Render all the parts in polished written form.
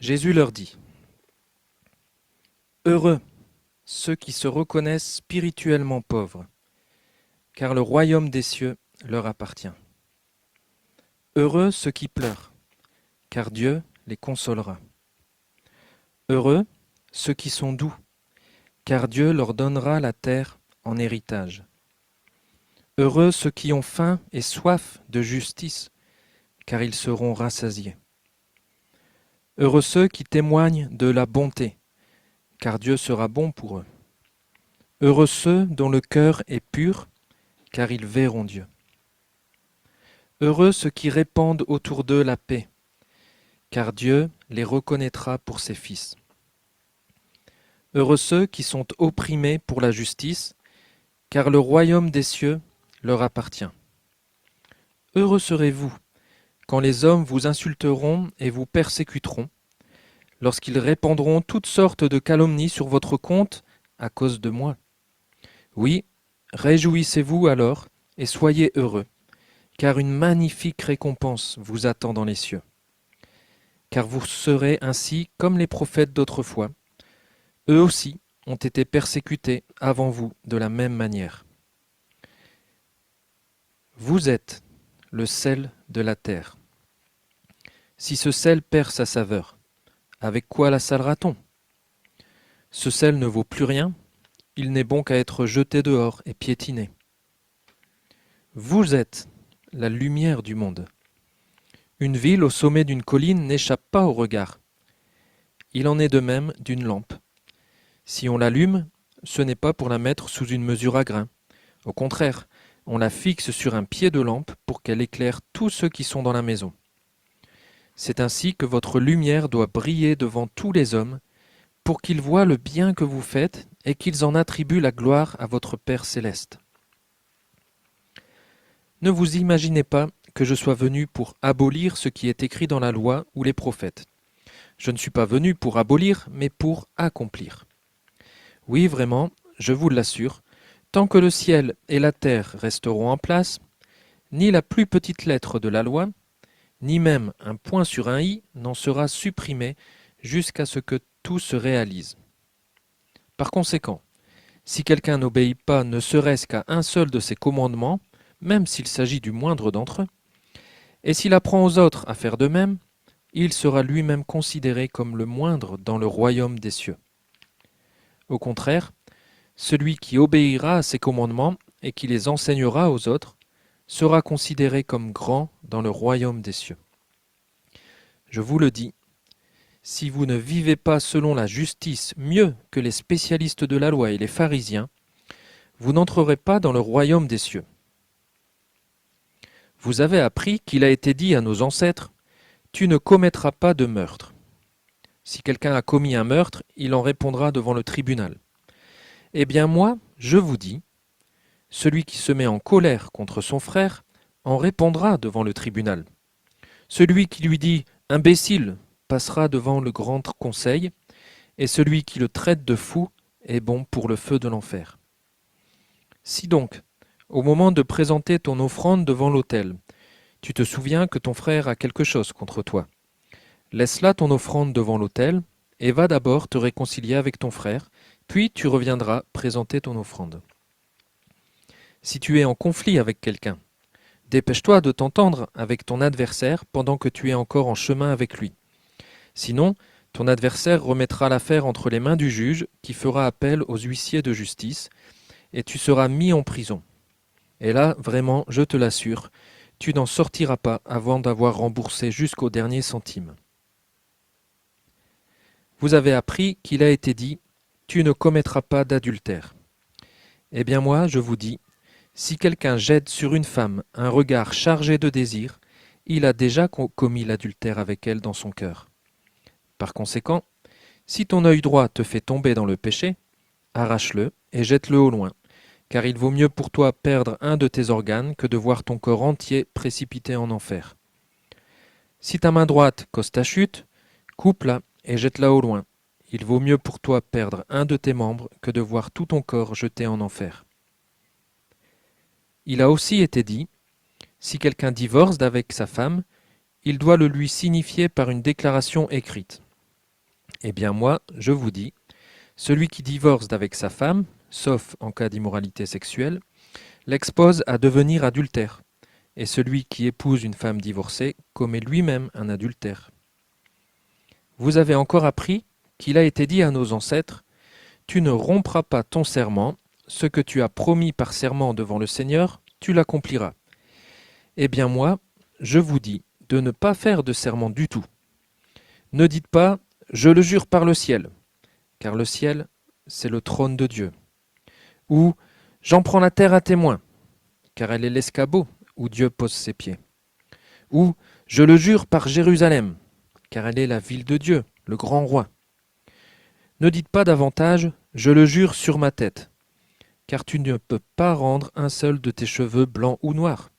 Jésus leur dit: Heureux ceux qui se reconnaissent spirituellement pauvres, car le royaume des cieux leur appartient. Heureux ceux qui pleurent, car Dieu les consolera. Heureux ceux qui sont doux, car Dieu leur donnera la terre en héritage. Heureux ceux qui ont faim et soif de justice, car ils seront rassasiés. Heureux ceux qui témoignent de la bonté, car Dieu sera bon pour eux. Heureux ceux dont le cœur est pur, car ils verront Dieu. Heureux ceux qui répandent autour d'eux la paix, car Dieu les reconnaîtra pour ses fils. Heureux ceux qui sont opprimés pour la justice, car le royaume des cieux leur appartient. Heureux serez-vous quand les hommes vous insulteront et vous persécuteront, lorsqu'ils répandront toutes sortes de calomnies sur votre compte à cause de moi. Oui, réjouissez-vous alors et soyez heureux, car une magnifique récompense vous attend dans les cieux. Car vous serez ainsi comme les prophètes d'autrefois. Eux aussi ont été persécutés avant vous de la même manière. Vous êtes le sel de la terre. Si ce sel perd sa saveur, avec quoi la salera-t-on? Ce sel ne vaut plus rien, il n'est bon qu'à être jeté dehors et piétiné. Vous êtes la lumière du monde. Une ville au sommet d'une colline n'échappe pas au regard. Il en est de même d'une lampe. Si on l'allume, ce n'est pas pour la mettre sous une mesure à grains. Au contraire, on la fixe sur un pied de lampe pour qu'elle éclaire tous ceux qui sont dans la maison. C'est ainsi que votre lumière doit briller devant tous les hommes, pour qu'ils voient le bien que vous faites et qu'ils en attribuent la gloire à votre Père céleste. Ne vous imaginez pas que je sois venu pour abolir ce qui est écrit dans la loi ou les prophètes. Je ne suis pas venu pour abolir, mais pour accomplir. Oui, vraiment, je vous l'assure, tant que le ciel et la terre resteront en place, ni la plus petite lettre de la loi, ni même un point sur un i n'en sera supprimé jusqu'à ce que tout se réalise. Par conséquent, si quelqu'un n'obéit pas ne serait-ce qu'à un seul de ces commandements, même s'il s'agit du moindre d'entre eux, et s'il apprend aux autres à faire de même, il sera lui-même considéré comme le moindre dans le royaume des cieux. Au contraire, celui qui obéira à ces commandements et qui les enseignera aux autres sera considéré comme grand dans le royaume des cieux. Je vous le dis, si vous ne vivez pas selon la justice mieux que les spécialistes de la loi et les pharisiens, vous n'entrerez pas dans le royaume des cieux. Vous avez appris qu'il a été dit à nos ancêtres: « Tu ne commettras pas de meurtre. » Si quelqu'un a commis un meurtre, il en répondra devant le tribunal. Eh bien moi, je vous dis, celui qui se met en colère contre son frère en répondra devant le tribunal. Celui qui lui dit « imbécile » passera devant le grand conseil, et celui qui le traite de fou est bon pour le feu de l'enfer. Si donc, au moment de présenter ton offrande devant l'autel, tu te souviens que ton frère a quelque chose contre toi, laisse là ton offrande devant l'autel, et va d'abord te réconcilier avec ton frère, puis tu reviendras présenter ton offrande. Si tu es en conflit avec quelqu'un, dépêche-toi de t'entendre avec ton adversaire pendant que tu es encore en chemin avec lui. Sinon, ton adversaire remettra l'affaire entre les mains du juge qui fera appel aux huissiers de justice, et tu seras mis en prison. Et là, vraiment, je te l'assure, tu n'en sortiras pas avant d'avoir remboursé jusqu'au dernier centime. Vous avez appris qu'il a été dit « Tu ne commettras pas d'adultère ». Eh bien moi, je vous dis, si quelqu'un jette sur une femme un regard chargé de désir, il a déjà commis l'adultère avec elle dans son cœur. Par conséquent, si ton œil droit te fait tomber dans le péché, arrache-le et jette-le au loin, car il vaut mieux pour toi perdre un de tes organes que de voir ton corps entier précipité en enfer. Si ta main droite cause ta chute, coupe-la et jette-la au loin. Il vaut mieux pour toi perdre un de tes membres que de voir tout ton corps jeté en enfer. Il a aussi été dit, si quelqu'un divorce d'avec sa femme, il doit le lui signifier par une déclaration écrite. Eh bien moi, je vous dis, celui qui divorce d'avec sa femme, sauf en cas d'immoralité sexuelle, l'expose à devenir adultère, et celui qui épouse une femme divorcée commet lui-même un adultère. Vous avez encore appris qu'il a été dit à nos ancêtres, tu ne rompras pas ton serment, ce que tu as promis par serment devant le Seigneur, tu l'accompliras. Eh bien moi, je vous dis de ne pas faire de serment du tout. Ne dites pas, je le jure par le ciel, car le ciel, c'est le trône de Dieu. Ou, j'en prends la terre à témoin, car elle est l'escabeau où Dieu pose ses pieds. Ou, je le jure par Jérusalem, car elle est la ville de Dieu, le grand roi. Ne dites pas davantage, je le jure sur ma tête, car tu ne peux pas rendre un seul de tes cheveux blancs ou noirs.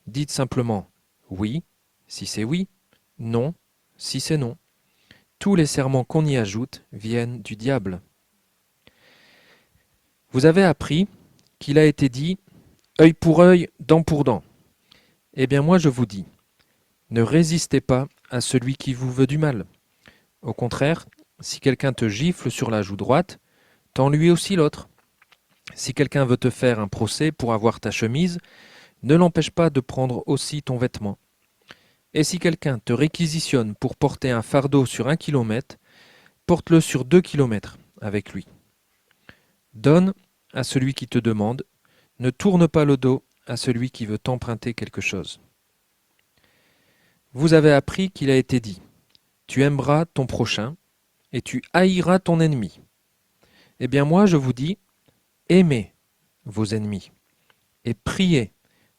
Dites simplement oui, si c'est oui, non, si c'est non. Tous les serments qu'on y ajoute viennent du diable. Vous avez appris qu'il a été dit œil pour œil, dent pour dent. Eh bien moi je vous dis, ne résistez pas à celui qui vous veut du mal. Au contraire, si quelqu'un te gifle sur la joue droite, tends lui aussi l'autre. Si quelqu'un veut te faire un procès pour avoir ta chemise, ne l'empêche pas de prendre aussi ton vêtement. Et si quelqu'un te réquisitionne pour porter un fardeau sur 1 kilomètre, porte-le sur 2 kilomètres avec lui. Donne à celui qui te demande, ne tourne pas le dos à celui qui veut t'emprunter quelque chose. Vous avez appris qu'il a été dit, tu aimeras ton prochain et tu haïras ton ennemi. Eh bien moi je vous dis, aimez vos ennemis et priez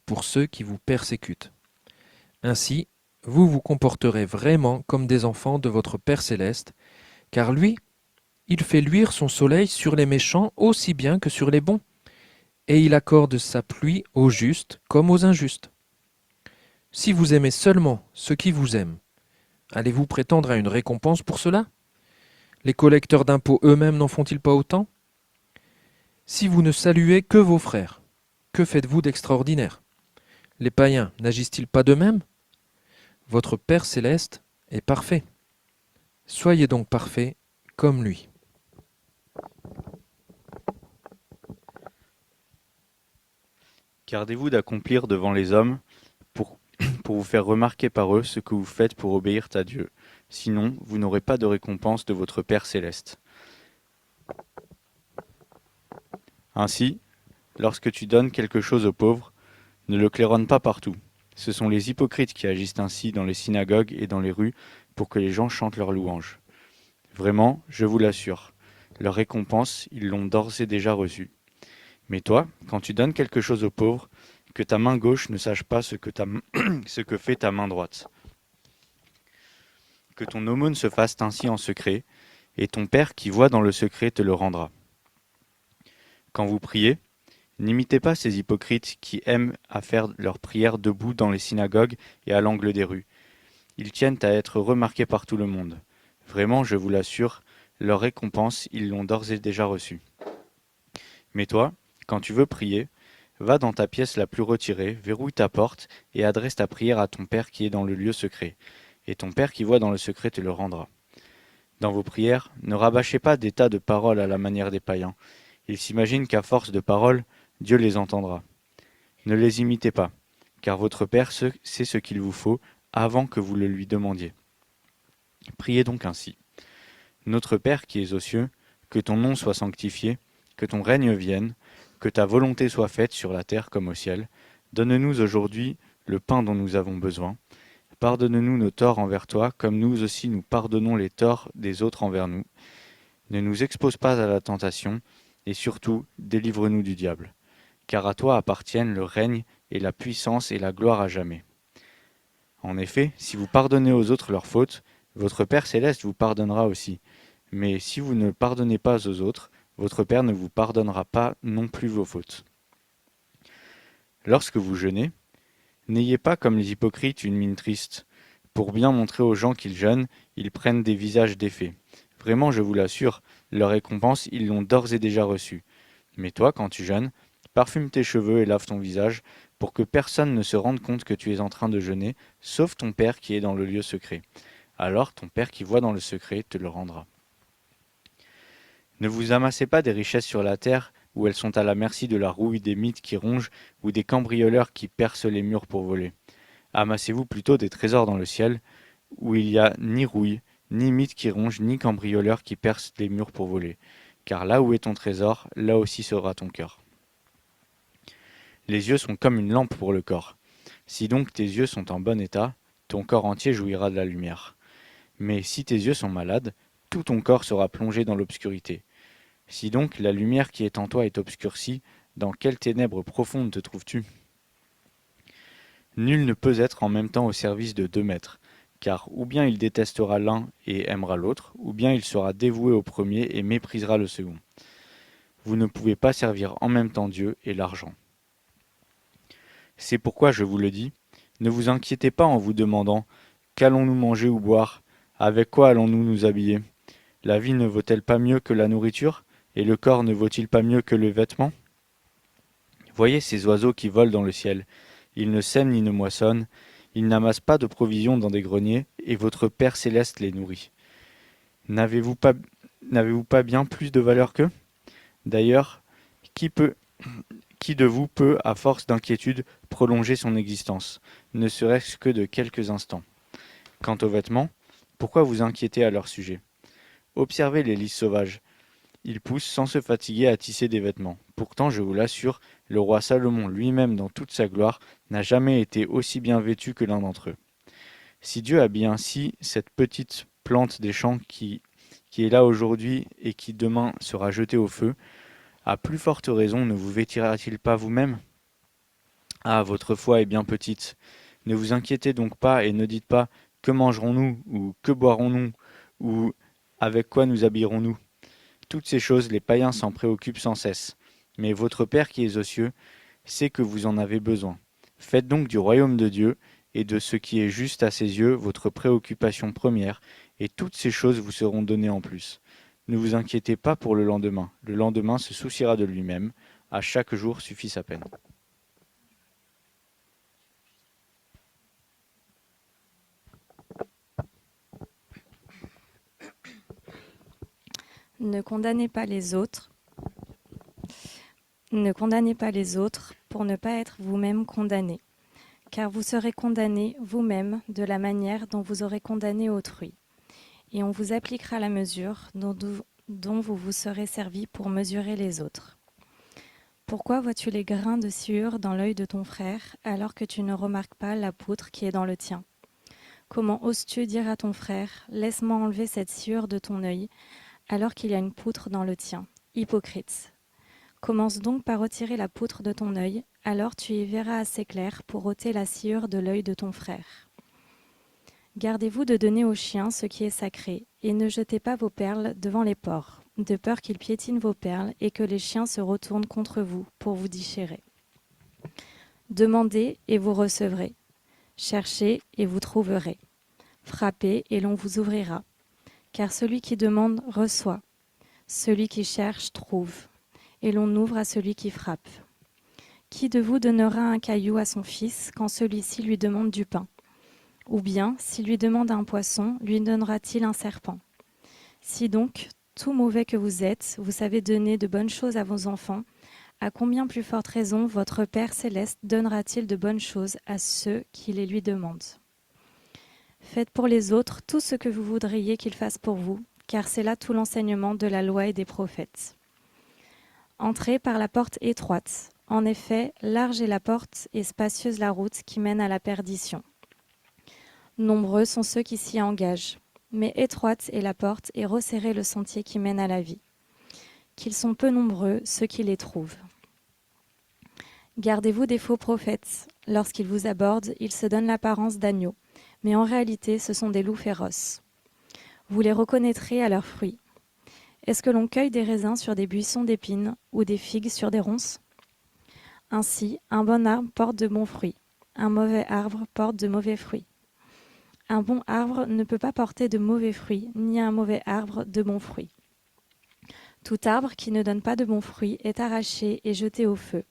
pour ceux qui vous persécutent. Ainsi, vous vous comporterez vraiment comme des enfants de votre Père céleste, car lui, il fait luire son soleil sur les méchants aussi bien que sur les bons, et il accorde sa pluie aux justes comme aux injustes. Si vous aimez seulement ceux qui vous aiment, allez-vous prétendre à une récompense pour cela? Les collecteurs d'impôts eux-mêmes n'en font-ils pas autant? Si vous ne saluez que vos frères, que faites-vous d'extraordinaire? Les païens n'agissent-ils pas de même? Votre Père céleste est parfait. Soyez donc parfaits comme lui. Gardez-vous d'accomplir devant les hommes pour, pour vous faire remarquer par eux ce que vous faites pour obéir à Dieu. Sinon, vous n'aurez pas de récompense de votre Père céleste. Ainsi, lorsque tu donnes quelque chose aux pauvres, ne le claironne pas partout. Ce sont les hypocrites qui agissent ainsi dans les synagogues et dans les rues pour que les gens chantent leurs louanges. Vraiment, je vous l'assure, leur récompense, ils l'ont d'ores et déjà reçue. Mais toi, quand tu donnes quelque chose aux pauvres, que ta main gauche ne sache pas ce que fait ta main droite. Que ton aumône se fasse ainsi en secret, et ton Père qui voit dans le secret te le rendra. Quand vous priez, n'imitez pas ces hypocrites qui aiment à faire leurs prières debout dans les synagogues et à l'angle des rues. Ils tiennent à être remarqués par tout le monde. Vraiment, je vous l'assure, leur récompense, ils l'ont d'ores et déjà reçue. Mais toi, quand tu veux prier, va dans ta pièce la plus retirée, verrouille ta porte et adresse ta prière à ton Père qui est dans le lieu secret. Et ton Père qui voit dans le secret te le rendra. Dans vos prières, ne rabâchez pas des tas de paroles à la manière des païens. Ils s'imaginent qu'à force de paroles, Dieu les entendra. Ne les imitez pas, car votre Père sait ce qu'il vous faut avant que vous le lui demandiez. Priez donc ainsi. Notre Père qui es aux cieux, que ton nom soit sanctifié, que ton règne vienne, que ta volonté soit faite sur la terre comme au ciel. Donne-nous aujourd'hui le pain dont nous avons besoin. Pardonne-nous nos torts envers toi, comme nous aussi nous pardonnons les torts des autres envers nous. Ne nous expose pas à la tentation, et surtout, délivre-nous du diable. Car à toi appartiennent le règne et la puissance et la gloire à jamais. En effet, si vous pardonnez aux autres leurs fautes, votre Père céleste vous pardonnera aussi. Mais si vous ne pardonnez pas aux autres, votre Père ne vous pardonnera pas non plus vos fautes. Lorsque vous jeûnez, n'ayez pas comme les hypocrites une mine triste. Pour bien montrer aux gens qu'ils jeûnent, ils prennent des visages défaits. Vraiment, je vous l'assure, leur récompense, ils l'ont d'ores et déjà reçue. Mais toi, quand tu jeûnes, parfume tes cheveux et lave ton visage, pour que personne ne se rende compte que tu es en train de jeûner, sauf ton Père qui est dans le lieu secret. alors ton Père qui voit dans le secret te le rendra. Ne vous amassez pas des richesses sur la terre, où elles sont à la merci de la rouille des mythes qui rongent, ou des cambrioleurs qui percent les murs pour voler. Amassez-vous plutôt des trésors dans le ciel, où il n'y a ni rouille, ni mythe qui ronge, ni cambrioleur qui perce les murs pour voler. Car là où est ton trésor, là aussi sera ton cœur. Les yeux sont comme une lampe pour le corps. Si donc tes yeux sont en bon état, ton corps entier jouira de la lumière. Mais si tes yeux sont malades, tout ton corps sera plongé dans l'obscurité. Si donc la lumière qui est en toi est obscurcie, dans quelles ténèbres profondes te trouves-tu? Nul ne peut être en même temps au service de deux maîtres, car ou bien il détestera l'un et aimera l'autre, ou bien il sera dévoué au premier et méprisera le second. Vous ne pouvez pas servir en même temps Dieu et l'argent. C'est pourquoi je vous le dis, ne vous inquiétez pas en vous demandant qu'allons-nous manger ou boire, avec quoi allons-nous nous habiller? La vie ne vaut-elle pas mieux que la nourriture, et le corps ne vaut-il pas mieux que le vêtement? Voyez ces oiseaux qui volent dans le ciel. Ils ne sèment ni ne moissonnent, ils n'amassent pas de provisions dans des greniers, et votre Père céleste les nourrit. N'avez-vous pas, n'avez-vous pas bien plus de valeur qu'eux? D'ailleurs, qui de vous peut, à force d'inquiétude, prolonger son existence, ne serait-ce que de quelques instants? Quant aux vêtements, pourquoi vous inquiétez à leur sujet? Observez les lys sauvages. Ils poussent sans se fatiguer à tisser des vêtements. Pourtant, je vous l'assure, le roi Salomon lui-même dans toute sa gloire n'a jamais été aussi bien vêtu que l'un d'entre eux. Si Dieu habille ainsi cette petite plante des champs qui est là aujourd'hui et qui demain sera jetée au feu, à plus forte raison ne vous vêtira-t-il pas vous-même? Ah, votre foi est bien petite. Ne vous inquiétez donc pas et ne dites pas que mangerons-nous ou que boirons-nous ou avec quoi nous habillerons-nous. Toutes ces choses, les païens s'en préoccupent sans cesse. Mais votre Père qui est aux cieux sait que vous en avez besoin. Faites donc du royaume de Dieu et de ce qui est juste à ses yeux votre préoccupation première, et toutes ces choses vous seront données en plus. Ne vous inquiétez pas pour le lendemain se souciera de lui-même, à chaque jour suffit sa peine. Ne condamnez pas les autres. Ne condamnez pas les autres pour ne pas être vous-même condamnés, car vous serez condamnés vous-même de la manière dont vous aurez condamné autrui, et on vous appliquera la mesure dont vous vous serez servi pour mesurer les autres. Pourquoi vois-tu les grains de sueur dans l'œil de ton frère, alors que tu ne remarques pas la poutre qui est dans le tien? Comment oses-tu dire à ton frère, laisse-moi enlever cette sueur de ton œil, alors qu'il y a une poutre dans le tien? Hypocrite! Commence donc par retirer la poutre de ton œil, alors tu y verras assez clair pour ôter la sciure de l'œil de ton frère. Gardez-vous de donner aux chiens ce qui est sacré, et ne jetez pas vos perles devant les porcs, de peur qu'ils piétinent vos perles et que les chiens se retournent contre vous pour vous déchirer. Demandez et vous recevrez. Cherchez et vous trouverez. Frappez et l'on vous ouvrira. Car celui qui demande reçoit, celui qui cherche trouve, et l'on ouvre à celui qui frappe. Qui de vous donnera un caillou à son fils quand celui-ci lui demande du pain? Ou bien, s'il lui demande un poisson, lui donnera-t-il un serpent? Si donc, tout mauvais que vous êtes, vous savez donner de bonnes choses à vos enfants, à combien plus forte raison votre Père céleste donnera-t-il de bonnes choses à ceux qui les lui demandent? Faites pour les autres tout ce que vous voudriez qu'ils fassent pour vous, car c'est là tout l'enseignement de la loi et des prophètes. Entrez par la porte étroite. En effet, large est la porte et spacieuse la route qui mène à la perdition. Nombreux sont ceux qui s'y engagent, mais étroite est la porte et resserré le sentier qui mène à la vie. Qu'ils sont peu nombreux ceux qui les trouvent. Gardez-vous des faux prophètes. Lorsqu'ils vous abordent, ils se donnent l'apparence d'agneaux, mais en réalité ce sont des loups féroces. Vous les reconnaîtrez à leurs fruits. Est-ce que l'on cueille des raisins sur des buissons d'épines ou des figues sur des ronces? Ainsi, un bon arbre porte de bons fruits, un mauvais arbre porte de mauvais fruits. Un bon arbre ne peut pas porter de mauvais fruits, ni un mauvais arbre de bons fruits. Tout arbre qui ne donne pas de bons fruits est arraché et jeté au feu.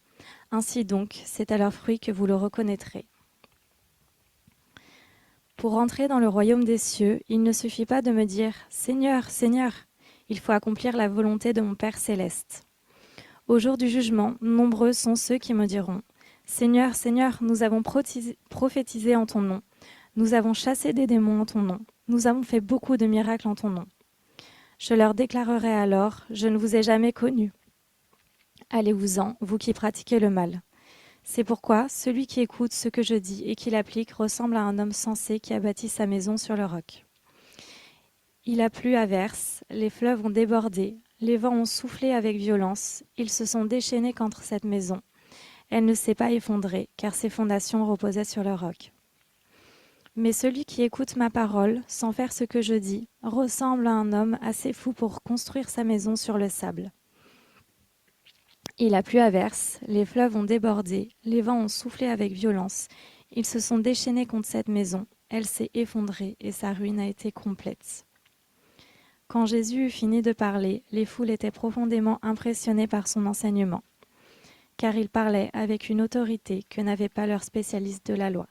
Ainsi donc, c'est à leurs fruits que vous le reconnaîtrez. Pour entrer dans le royaume des cieux, il ne suffit pas de me dire « Seigneur, Seigneur ». Il faut accomplir la volonté de mon Père céleste. Au jour du jugement, nombreux sont ceux qui me diront « Seigneur, Seigneur, nous avons prophétisé en ton nom. Nous avons chassé des démons en ton nom. Nous avons fait beaucoup de miracles en ton nom. » Je leur déclarerai alors « Je ne vous ai jamais connus. Allez-vous-en, vous qui pratiquez le mal. » C'est pourquoi celui qui écoute ce que je dis et qui l'applique ressemble à un homme sensé qui a bâti sa maison sur le roc. Il a plu à verse, les fleuves ont débordé, les vents ont soufflé avec violence, ils se sont déchaînés contre cette maison. Elle ne s'est pas effondrée, car ses fondations reposaient sur le roc. Mais celui qui écoute ma parole, sans faire ce que je dis, ressemble à un homme assez fou pour construire sa maison sur le sable. Il a plu à verse, les fleuves ont débordé, les vents ont soufflé avec violence, ils se sont déchaînés contre cette maison, elle s'est effondrée et sa ruine a été complète. Quand Jésus eut fini de parler, les foules étaient profondément impressionnées par son enseignement, car il parlait avec une autorité que n'avaient pas leurs spécialistes de la loi.